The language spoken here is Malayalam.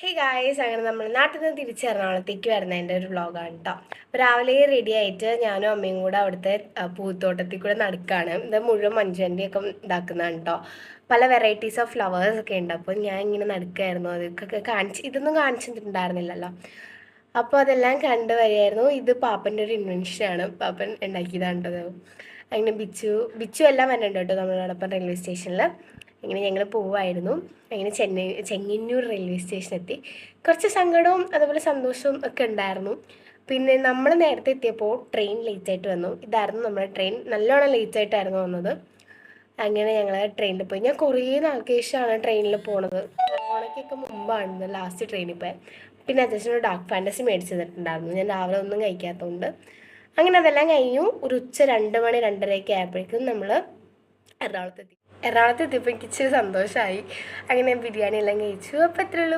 ഹേ ഗായ്സ്, അങ്ങനെ നമ്മൾ നാട്ടിൽ നിന്ന് തിരിച്ച് എറണാകുളത്തേക്ക് വരുന്നതിൻ്റെ ഒരു വ്ളോഗാണ് കേട്ടോ. അപ്പോൾ രാവിലെ റെഡി ആയിട്ട് ഞാനും അമ്മയും കൂടെ അവിടുത്തെ പൂത്തോട്ടത്തിൽ കൂടെ നടക്കുകയാണ്. ഇത് മുഴുവൻ മഞ്ചണ്ടിയൊക്കെ ഇതാക്കുന്നതാണ് കേട്ടോ. പല വെറൈറ്റീസ് ഓഫ് ഫ്ലവേഴ്സ് ഒക്കെ ഉണ്ട്. അപ്പോൾ ഞാൻ ഇങ്ങനെ നടക്കുകയായിരുന്നു. അതൊക്കെ ഇതൊന്നും കാണിച്ചു തന്നിട്ടുണ്ടായിരുന്നില്ലല്ലോ. അപ്പോൾ അതെല്ലാം കണ്ടു വരികയായിരുന്നു. ഇത് പാപ്പൻ്റെ ഒരു ഇൻവെൻഷനാണ്. പാപ്പൻ ഉണ്ടാക്കിയതാണ് കേട്ടോ. അങ്ങനെ ബിച്ചു എല്ലാം വരുന്നുണ്ട് കേട്ടോ നമ്മളോടൊപ്പം റെയിൽവേ സ്റ്റേഷനിൽ. ഇങ്ങനെ ഞങ്ങൾ പോവായിരുന്നു. അങ്ങനെ ചെങ്ങന്നൂർ റെയിൽവേ സ്റ്റേഷൻ എത്തി. കുറച്ച് സങ്കടവും അതുപോലെ സന്തോഷവും ഒക്കെ ഉണ്ടായിരുന്നു. പിന്നെ നമ്മൾ നേരത്തെ എത്തിയപ്പോൾ ട്രെയിൻ ലേറ്റായിട്ട് വന്നു. ഇതായിരുന്നു നമ്മുടെ ട്രെയിൻ. നല്ലോണം ലേറ്റായിട്ടായിരുന്നു വന്നത്. അങ്ങനെ ഞങ്ങൾ ട്രെയിനിൽ പോയി. ഞാൻ കുറേ നാൾക്ക് ശേഷമാണ് ട്രെയിനിൽ പോണത്. കൊറോണയ്ക്കൊക്കെ മുമ്പാണ് ലാസ്റ്റ് ട്രെയിനിൽ പോയത്. പിന്നെ അത്യാവശ്യം ഒരു ഡാർക്ക് ഫാൻറ്റസി മേടിച്ച് തന്നിട്ടുണ്ടായിരുന്നു. ഞാൻ രാവിലെ ഒന്നും കഴിക്കാത്തതുകൊണ്ട്. അങ്ങനെ അതെല്ലാം കഴിഞ്ഞു. ഒരു ഉച്ച 2 മണി 2:30 ആയപ്പോഴേക്കും നമ്മൾ എറണാകുളത്തെത്തിയപ്പോൾ എനിക്ക് ഇച്ചിരി സന്തോഷമായി. അങ്ങനെ ബിരിയാണി എല്ലാം കഴിച്ചു. അപ്പോൾ എത്രയുള്ളൂ.